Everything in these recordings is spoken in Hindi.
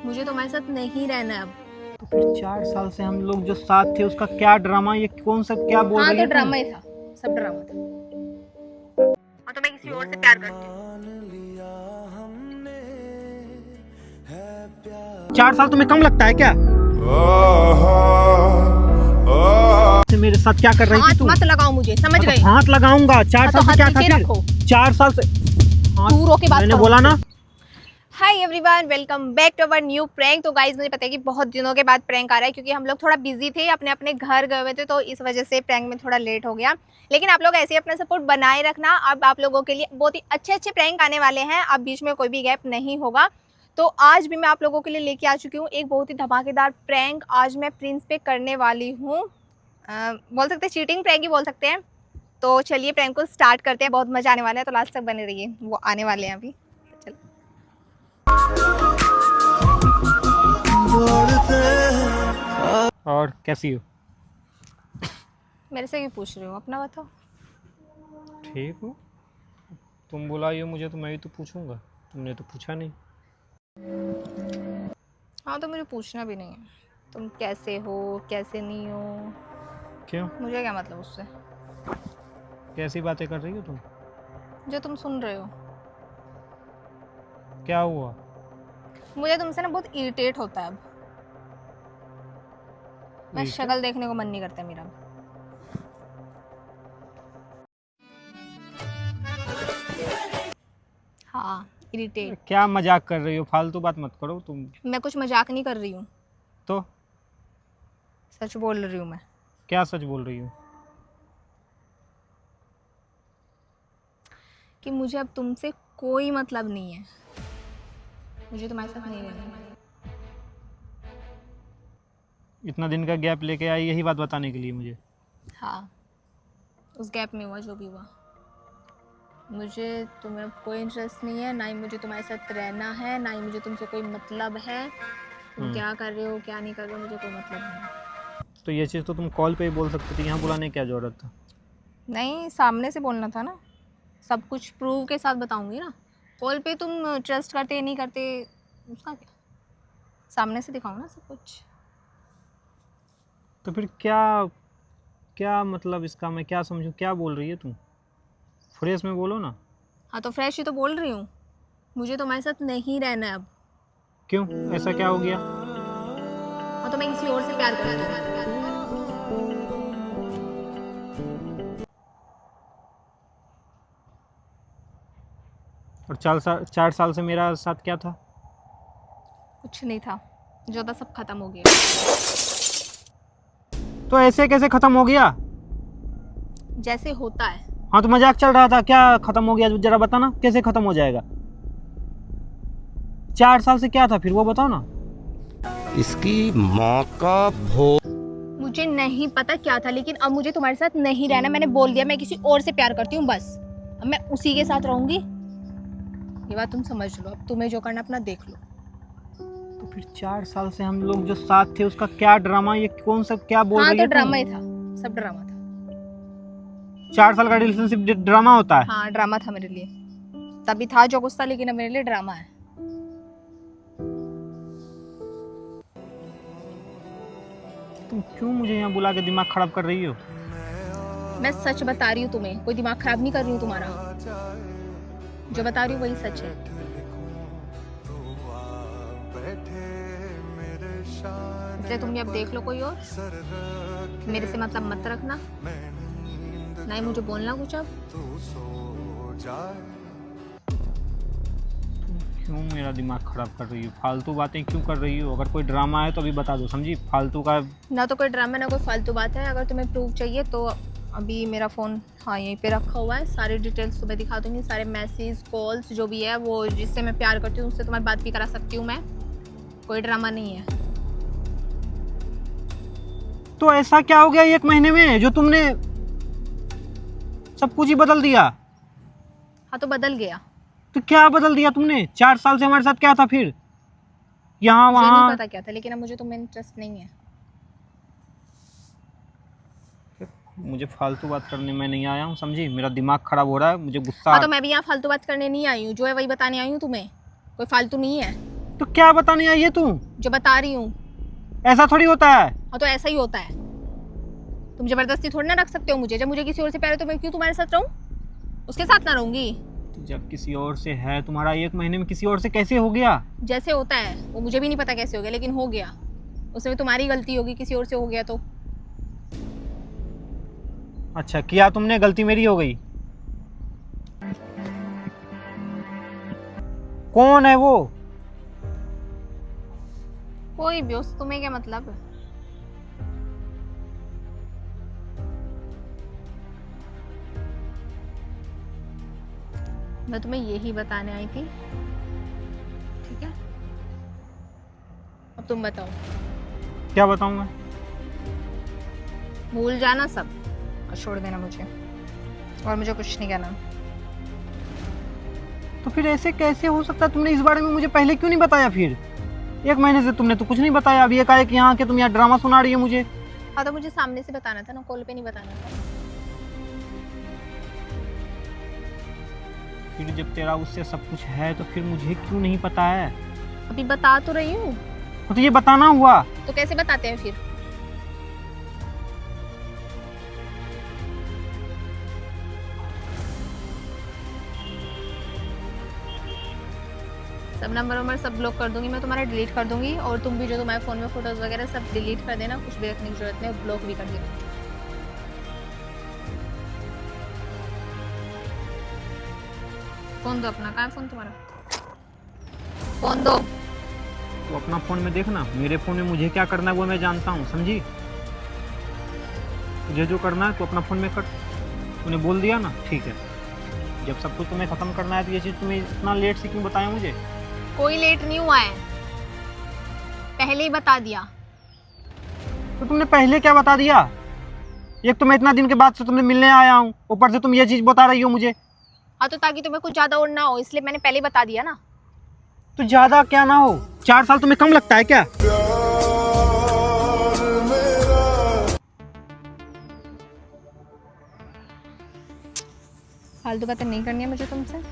मुझे तुम्हारे साथ नहीं रहना है अब। तो फिर 4 साल से हम लोग जो साथ थे उसका क्या ड्रामा, ये कौन सा क्या बोल हाँ रही तो है ड्रामा ही था, सब ड्रामा था। और तो मैं किसी और से प्यार करती हूँ। 4 साल तुम्हें कम लगता है क्या? मेरे साथ क्या कर रही थी हाथ तू? मत लगाओ मुझे, समझ गए? हाथ लगाऊंगा। 4 साल से क्या था फिर? रखो। 4 साल से दूर होके बात मैंने करो बोला ना। Hi everyone, welcome back to our new prank. तो गाइज मुझे पता है कि बहुत दिनों के बाद प्रैंक आ रहा है, क्योंकि हम लोग थोड़ा बिजी थे, अपने अपने घर गए हुए थे, तो इस वजह से प्रैंक में थोड़ा लेट हो गया। लेकिन आप लोग ऐसे ही अपना सपोर्ट बनाए रखना। अब आप लोगों के लिए बहुत ही अच्छे अच्छे प्रैंक आने वाले हैं, अब बीच में कोई भी गैप नहीं होगा। तो आज भी मैं आप लोगों के लिए लेके आ चुकी हूँ एक बहुत ही धमाकेदार प्रैंक। आज मैं प्रिंस पे करने वाली हूँ, बोल सकते हैं चीटिंग प्रैंक ही बोल सकते हैं। तो चलिए प्रैंक को स्टार्ट करते हैं, बहुत मजा आने वाला है, तो लास्ट तक बने रहिए, वो आने वाले हैं अभी। चलो और कैसी हो? मेरे से क्यों पूछ रहे हो, अपना बताओ। ठीक हो? तुम बुलाई हो मुझे तो मैं भी तो पूछूंगा, तुमने तो पूछा नहीं। हाँ तो मुझे पूछना भी नहीं है तुम कैसे हो कैसे नहीं हो, क्यों? मुझे क्या मतलब उससे कैसी बातें कर रही हो तुम? जो तुम सुन रहे हो। क्या हुआ? मुझे तुमसे ना बहुत इरिटेट होता है अब। मैं ठीक है। शक्ल देखने को मन नहीं करता मेरा। हाँ इरिटेट। क्या मजाक कर रही हो? फालतू बात मत करो तुम। मैं कुछ मजाक नहीं कर रही हूँ, तो सच बोल रही हूँ मैं। क्या सच बोल रही हो? कि मुझे अब तुमसे कोई मतलब नहीं है, मुझे तुम्हारे साथ नहीं रहना है। इतना दिन का गैप लेके आई यही बात बताने के लिए मुझे? हाँ उस गैप में हुआ जो भी हुआ, मुझे तुम्हें कोई इंटरेस्ट नहीं है, ना ही मुझे तुम्हारे साथ रहना है, ना ही मुझे तुमसे कोई मतलब है। तुम क्या कर रहे हो क्या नहीं कर रहे हो मुझे कोई मतलब नहीं है। तो ये चीज़ तो तुम कॉल पे ही बोल सकते थे, यहाँ बुलाने की क्या ज़रूरत था? नहीं सामने से बोलना था ना, सब कुछ प्रूव के साथ बताऊंगी ना। कॉल पे तुम ट्रस्ट करते नहीं करते उसका क्या, सामने से दिखाओ ना सब कुछ। तो फिर क्या क्या मतलब इसका मैं क्या समझूं? क्या बोल रही है तुम? फ्रेश में बोलो ना। हाँ तो फ्रेश ही तो बोल रही हूँ, मुझे तुम्हारे साथ नहीं रहना है अब। क्यों? ऐसा क्या हो गया? हाँ तो मैं किसी और से प्यार करती हूँ। और 4 साल से मेरा साथ क्या था? कुछ नहीं था, जो था सब खत्म हो गया। तो ऐसे कैसे ख़त्म हो गया? जैसे होता है। हाँ तो मजाक चल रहा था, क्या ख़त्म हो गया जरा बताना, कैसे ख़त्म हो जाएगा? 4 साल से क्या था फिर वो बताओ ना। इसकी माँ का भो। मुझे नहीं पता क्या था, लेकिन अब मुझे तुम्हारे साथ नहीं रहना। मैंने बोल दिया मैं किसी और से प्यार करती हूँ, बस अब मैं उसी के साथ रहूंगी। ये बात तुम समझ लो, अब तुम्हें जो करना अपना देख लो। तो फिर 4 साल से हम लोग जो साथ थे उसका क्या ड्रामा, ये कौन सा क्या बोल हाँ रही तो है तुम? ड्रामा ही था, सब ड्रामा था। 4 साल का रिलेशनशिप ड्रामा होता है? हाँ ड्रामा था मेरे लिए, तभी था जो कुछ था, लेकिन अब मेरे लिए ड्रामा है। तुम क्यों मुझे यहाँ बुला के दिमाग खराब कर रही हो? मैं सच बता रही हूँ तुम्हें, कोई दिमाग खराब नहीं कर रही हूँ तुम्हारा, जो बता रही हूँ वही सच है। इसलिए तुम भी अब देख लो कोई और, मेरे से मतलब मत रखना, ना ही मुझे बोलना कुछ अब। क्यों मेरा दिमाग खराब कर रही हो? फालतू बातें क्यों कर रही हो? अगर कोई ड्रामा है तो अभी बता दो, समझी? फालतू का ना तो कोई ड्रामा ना कोई फालतू बात है। अगर तुम्हें प्रूफ चाहिए तो अभी मेरा फ़ोन हाँ यहीं पे रखा हुआ है, सारी डिटेल्स तुम्हें दिखा दूंगी, सारे मैसेज कॉल्स जो भी है, वो जिससे मैं प्यार करती हूँ उससे तुम्हारी बात भी करा सकती हूँ मैं। कोई ड्रामा नहीं है। तो ऐसा क्या हो गया 1 महीने में जो तुमने सब कुछ ही बदल दिया? हाँ तो बदल गया। तो क्या बदल दिया तुमने? 4 साल से हमारे साथ क्या था फिर? यहाँ मुझे नहीं वहाँ पता क्या था, लेकिन अब मुझे तुम्हें इंटरेस्ट नहीं है। मुझे फालतू बात करने मैं नहीं आया हूँ, समझी? मेरा दिमाग खराब हो रहा है, मुझे गुस्सा हाँ तो मैं भी यहाँ फालतू बात करने नहीं आई हूँ, जो है वही बताने आई हूँ तुम्हें, कोई फालतू नहीं है। तो क्या बताने आई है तू? जो बता रही हूँ। ऐसा थोड़ी होता है। हाँ तो ऐसा ही होता है। तुम जबरदस्ती थोड़ी ना रख सकते हो मुझे। जब मुझे किसी और से प्यार है तो मैं क्यों तुम्हारे साथ रहूं? उसके साथ ना रहूंगी। तो जब किसी और से है, तुम्हारा 1 महीने में किसी और से कैसे हो गया? जैसे होता है वो मुझे भी नहीं पता कैसे हो गया, लेकिन हो गया। उसमें तुम्हारी गलती होगी, किसी और से हो गया तो। अच्छा किया तुमने, गलती मेरी हो गई। कौन है वो? कोई भी, उस तुम्हें क्या मतलब है? मैं तुम्हें यही बताने आई थी, ठीक है? अब तुम बताओ। क्या बताऊं मैं? भूल जाना सब और छोड़ देना मुझे, और मुझे कुछ नहीं कहना। तो फिर ऐसे कैसे हो सकता है? तुमने इस बारे में मुझे पहले क्यों नहीं बताया? फिर 1 महीने से तुमने तो कुछ नहीं बताया। अब ये कहा कि यहाँ के तुम यहाँ ड्रामा सुना रही है मुझे। हाँ तो मुझे सामने से बताना था ना, कॉल पे नहीं बताना था। फिर जब तेरा उससे सब कुछ है तो फिर मुझे क्यों नहीं पता है? अभी बता तो रही हूँ। तो ये बताना हुआ। तो कैसे बताते हैं फिर? सब नंबर सब ब्लॉक कर दूंगी मैं, तुम्हारा डिलीट कर दूंगी। और तुम भी जो तुम्हारे फोन में फोटोज वगैरह सब डिलीट कर देना, कुछ भी रखने की जरूरत नहीं, ब्लॉक भी कर देना। फोन दो अपना। कहाँ है फोन तुम्हारा? फोन दो। तो अपना फोन में देखना, मेरे फोन में मुझे क्या करना है वो मैं जानता हूँ, समझी? तुझे जो करना है तो अपना फोन में कर। तूने बोल दिया ना, ठीक है। जब सब कुछ तुम्हें खत्म करना है तो ये चीज़ तुम्हें इतना लेट से क्यों बताया मुझे? कोई लेट नहीं हुआ है, पहले ही बता दिया। तो तुमने पहले क्या बता दिया? एक तो मैं इतना दिन के बाद से तुमने मिलने आया हूँ, ऊपर से तुम ये चीज़ बता रही हो मुझे। हाँ तो ताकि तुम्हें कुछ ज्यादा और ना हो, इसलिए मैंने पहले ही बता दिया ना। तो ज़्यादा क्या ना हो, 4 साल तुम्हें कम लगता है क्या? फालतू बातें नहीं करनी है मुझे तुमसे,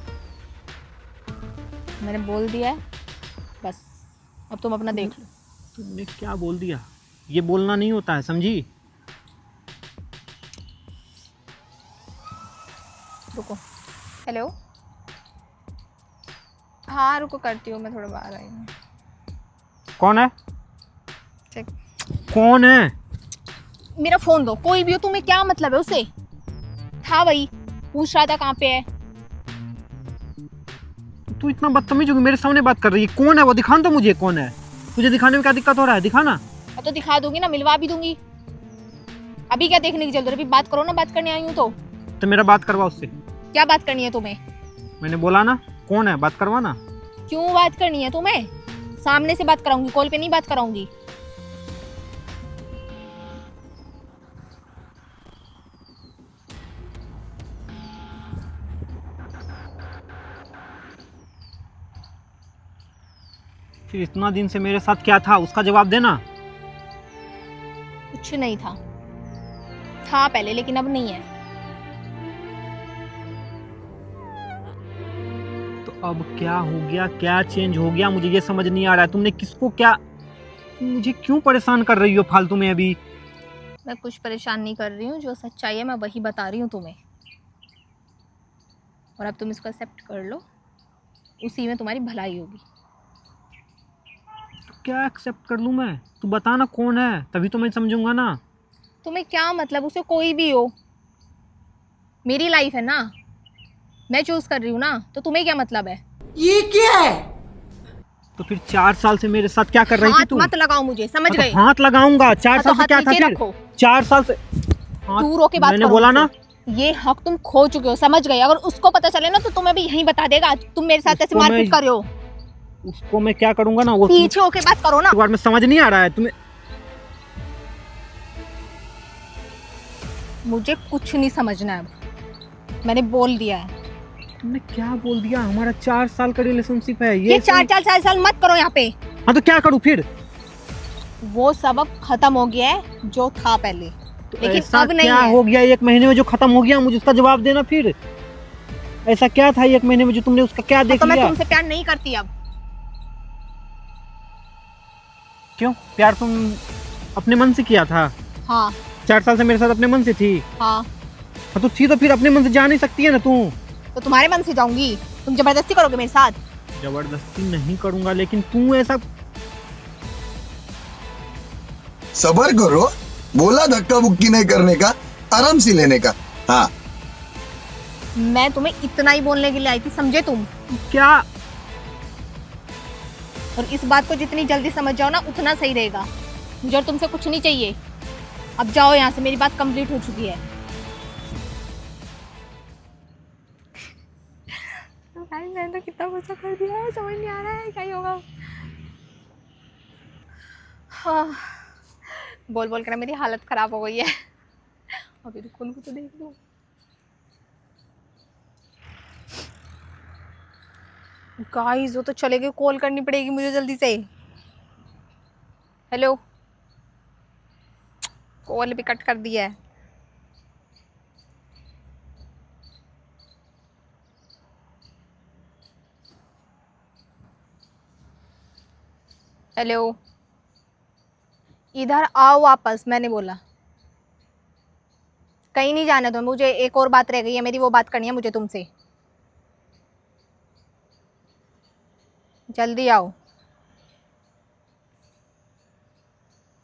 मैंने बोल दिया है बस। अब तुम अपना देख लो। तुमने क्या बोल दिया? ये बोलना नहीं होता है, समझी? रुको। हेलो। हाँ रुको, करती हूँ मैं, थोड़ा बाहर आई हूँ। कौन है? चेक। कौन है? मेरा फोन दो। कोई भी हो, तुम्हें क्या मतलब है उससे? था वही, पूछ रहा था कहाँ पे है। तू इतना बदतमीज होगी, मेरे सामने बात कर रही है। कौन है वो? दिखा तो मुझे कौन है। तुझे दिखाने में क्या दिक्कत हो रहा है? दिखाना। अब तो दिखा दूंगी ना, मिलवा भी दूंगी। अभी क्या देखने की जल्दी? अभी बात करो ना, बात करने आई हूँ तो मेरा बात करवा उससे। क्या बात करनी है तुम्हें? मैंने बोला ना, कौन है, बात करवा ना। क्यों बात करनी है तुम्हें? सामने से बात कराऊंगी, कॉल पे नहीं बात कराऊंगी। फिर इतना दिन से मेरे साथ क्या था उसका जवाब देना। कुछ नहीं था पहले, लेकिन अब नहीं है। तो अब क्या हो गया? क्या चेंज हो गया? मुझे ये समझ नहीं आ रहा है। तुमने किसको क्या, तुम मुझे क्यों परेशान कर रही हो फालतू में? अभी मैं कुछ परेशान नहीं कर रही हूँ, जो सच्चाई है मैं वही बता रही हूँ तुम्हें, और अब तुम इसको एक्सेप्ट कर लो, उसी में तुम्हारी भलाई होगी। तो क्या एक्सेप्ट कर लूँ मैं? तू बता ना कौन है, तभी तो मैं समझूंगा ना। तुम्हें क्या मतलब? उसे कोई भी हो, मेरी लाइफ है ना, मैं चूज कर रही हूँ ना, तो तुम्हें क्या मतलब है? ये क्या है? तो फिर 4 साल से मेरे साथ क्या कर रही थी हाथ तू? मत लगाओ मुझे, समझ गए? तो हाथ लगाऊंगा। 4 साल से क्या था फिर? रखो। 4 साल से दूर होके बात मैंने करो बोला मुझसे। ना, ये हक तुम खो चुके हो, समझ गए? अगर उसको पता चले ना तो तुम्हें भी यहीं बता देगा। तुम मेरे साथ ऐसे उसको मारपीट मैं- कर रहे हो। उसको मैं क्या करूंगा ना, वो पीछे होके बात करो ना। बार में समझ नहीं आ रहा है तुम्हें। मुझे कुछ नहीं समझना है, अब मैंने बोल दिया है। तुमने क्या बोल दिया? हमारा 4 साल का रिलेशनशिप है ये 4 साल मत करो यहाँ पे। हाँ तो क्या करूँ फिर? वो सब अब खत्म हो गया है जो था पहले, लेकिन ऐसा अब नहीं क्या है। हो गया 1 महीने में जो खत्म हो गया? मुझे उसका जवाब देना। फिर ऐसा क्या था 1 महीने में जो तुमने उसका क्या देख तो मैं लिया? तुमसे प्यार नहीं करती अब। क्यों? प्यार तुम अपने मन से किया था? हाँ 4 साल से मेरे साथ अपने मन से थी। हाँ। हाँ तो थी तो फिर अपने मन से जा नहीं सकती है ना तू? तो तुम्हारे मन से जाऊंगी? तुम जबरदस्ती करोगे मेरे साथ? जबरदस्ती नहीं करूंगा, लेकिन तू ऐसा सबर करो, बोला धक्का बुक्की नहीं करने का, आराम से लेने का। हाँ मैं तुम्हें इतना ही बोलने के लिए आई थी, समझे तुम? क्या? और इस बात को जितनी जल्दी समझ जाओ ना उतना सही रहेगा। मुझे और तुमसे कुछ नहीं चाहिए, अब जाओ यहाँ से, मेरी बात कंप्लीट हो चुकी है। मैंने तो कितना गुस्सा कर दिया है, समझ नहीं आ रहा है क्या ही होगा। हाँ, बोल बोल कर मेरी हालत खराब हो गई है। अभी रुको, उनको तो देख लो। गाइस वो तो चले गए, कॉल करनी पड़ेगी मुझे जल्दी से। हेलो, कॉल भी कट कर दिया है। हेलो, इधर आओ वापस, मैंने बोला। कहीं नहीं जाना तो मुझे एक और बात रह गई है मेरी, वो बात करनी है मुझे तुमसे। जल्दी आओ।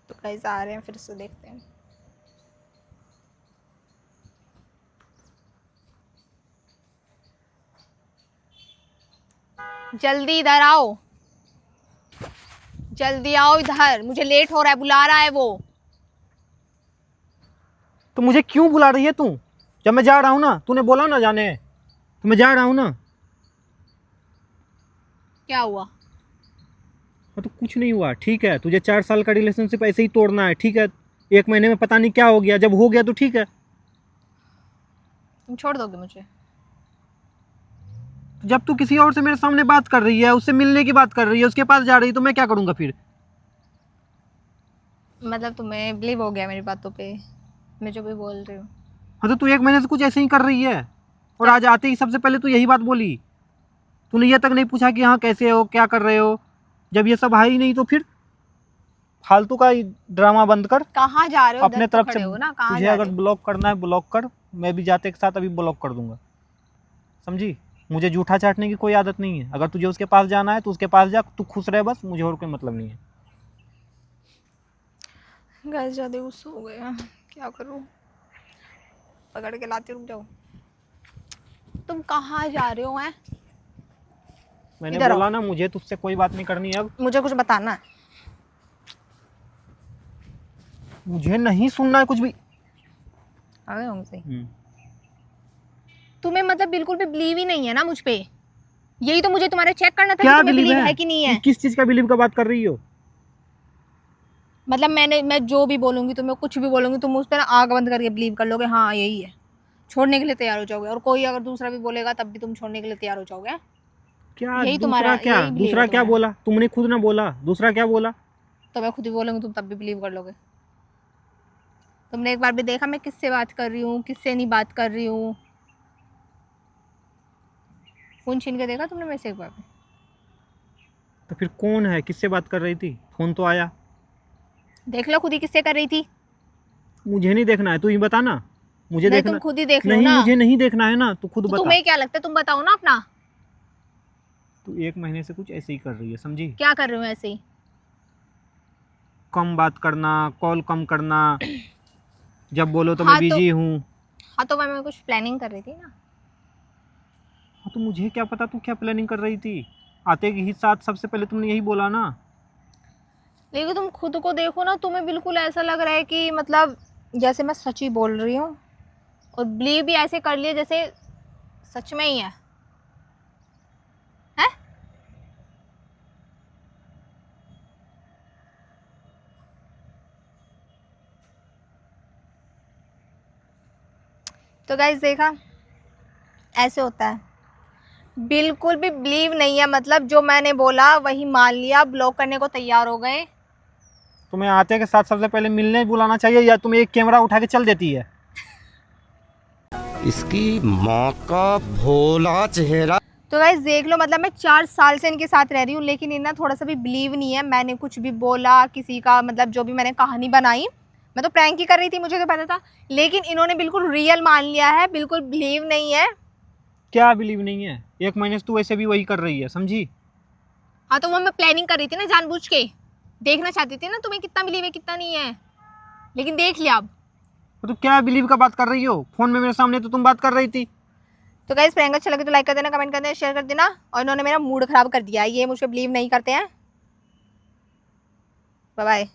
तो गाइस आ रहे हैं, फिर से देखते हैं। जल्दी इधर आओ, जल्दी आओ इधर, मुझे लेट हो रहा है, बुला रहा है वो। तो मुझे क्यों बुला रही है तू? जब मैं जा रहा हूँ ना, तूने बोला ना जाने, तो मैं जा रहा हूँ ना। क्या हुआ? हाँ तो कुछ नहीं हुआ, ठीक है। तुझे 4 साल का रिलेशनशिप ऐसे ही तोड़ना है, ठीक है। 1 महीने में पता नहीं क्या हो गया, जब हो गया तो ठीक है। तुम छोड़ दोगे मुझे? जब तू किसी और से मेरे सामने बात कर रही है, उससे मिलने की बात कर रही है, उसके पास जा रही है, तो मैं क्या करूँगा फिर? मतलब तुम्हें बिलीव हो गया मेरी बातों पे, मैं जो भी बोल रही हूँ? हाँ तो तू 1 महीने से कुछ ऐसे ही कर रही है, और आज आते ही सबसे पहले तू यही बात बोली। तूने ये तक नहीं पूछा कि हाँ कैसे हो, क्या कर रहे हो। जब ये सब है ही नहीं तो फिर फालतू का ड्रामा बंद कर। कहाँ जा रहे हो? अपने इधर तो तरफ खड़े से हो ना, कहाँ तुझे जा अगर रहे हो? ब्लॉक करना है ब्लॉक कर, मैं भी जाते के साथ अभी ब्लॉक कर दूंगा, समझी? मुझे जूठा चाटने की कोई आदत नहीं है। अगर तुझे उसके पास जाना है तो उसके पास जा, तू खुश रहे बस, मुझे और कोई मतलब नहीं है। गाइस ज़्यादा गुस्सा हो गया, क्या करूँ? पकड़ के लाती, रुक जाओ। तुम कहाँ जा रहे हो? हैं, मैंने इधर बोला आओ। ना, मुझे तुझसे कोई बात नहीं करनी है अब। मुझे कुछ बताना है। मुझे नहीं सुनना है कुछ भी। आ गए हमसे। तुम्हें मतलब बिल्कुल भी बिलीव ही नहीं है ना मुझ पे? यही तो मुझे तुम्हारे चेक करना था कि क्या तुम्हें बिलीव बिलीव है कि नहीं है। किस चीज का बिलीव का बात कर रही हो? मतलब मैं जो भी बोलूंगी, तुम्हें कुछ भी बोलूंगी, तुम उस पर ना आंख बंद करके बिलीव कर लोगे, हाँ यही है, छोड़ने के लिए तैयार हो जाओगे। और कोई अगर दूसरा भी बोलेगा तब भी तुम छोड़ने के लिए तैयार हो जाओगे। क्या यही दूसरा? तुम्हारा, क्या यही believe दूसरा है क्या तुम्हारा। बोला? तुमने खुद ना बोला, दूसरा क्या बोला? तो मैं खुद ही बोलूंगी, तुम तब भी बिलीव कर लोगे। तुमने एक बार भी देखा मैं किससे बात कर रही हूँ, किससे नहीं बात कर रही हूँ? फोन छीन के देखा तुमने मेरे से एक बार भी? तो फिर कौन है, किससे बात कर रही थी? फोन तो आया, देख लो खुद ही किससे कर रही थी। मुझे नहीं देखना है, तू ही बता ना। मुझे नहीं, देखना तुम खुद ही देख लो नहीं, ना। मुझे नहीं देखना है ना, तू खुद तो बता। तुम्हें क्या लगता है, तुम बताओ ना अपना। तू 1 महीने से कुछ ऐसे ही कर रही है, समझी? क्या कर रहे हो ऐसे ही? कम बात करना, कॉल कम करना, जब बोलो तो हाँ मैं बिजी हूँ। हाँ तो मैं कुछ प्लानिंग कर रही थी ना। हाँ तो मुझे क्या पता तू क्या प्लानिंग कर रही थी? आते के ही साथ सबसे पहले तुमने यही बोला ना। लेकिन तुम खुद को देखो ना, तुम्हें बिल्कुल ऐसा लग रहा है कि मतलब जैसे मैं सच ही बोल रही हूँ, और बिलीव भी ऐसे कर लिए जैसे सच में ही है। हैं? तो गाइस देखा, ऐसे होता है। बिल्कुल भी बिलीव नहीं है, मतलब जो मैंने बोला वही मान लिया, ब्लॉक करने को तैयार हो गए। तुम्हें आते के साथ सबसे पहले मिलने बुलाना चाहिए, या तुम एक कैमरा उठा के चल देती है? इसकी माँ का भोला चेहरा। तो गाइस देख लो, मतलब मैं 4 साल से इनके साथ रह रही हूँ, लेकिन इन्हें थोड़ा सा भी बिलीव नहीं है। मैंने कुछ भी बोला किसी का, मतलब जो भी मैंने कहानी बनाई, मैं तो प्रैंक ही कर रही थी, मुझे तो पता था, लेकिन इन्होंने बिल्कुल रियल मान लिया है, बिल्कुल बिलीव नहीं है। क्या बिलीव नहीं है? 1 महीने से तू वैसे भी वही कर रही है, समझी? हाँ तो वो मैं प्लानिंग कर रही थी ना, जानबूझ के देखना चाहती थी ना तुम्हें कितना बिलीव है कितना नहीं है, लेकिन देख लिया अब। तो क्या बिलीव का बात कर रही हो? फोन में मेरे सामने तो तुम बात कर रही थी। तो गाइस प्रैंक अच्छा लगे तो लाइक कर देना, कमेंट कर देना, शेयर कर देना। और इन्होंने मेरा मूड खराब कर दिया है, ये मुझे बिलीव नहीं करते हैं। Bye bye.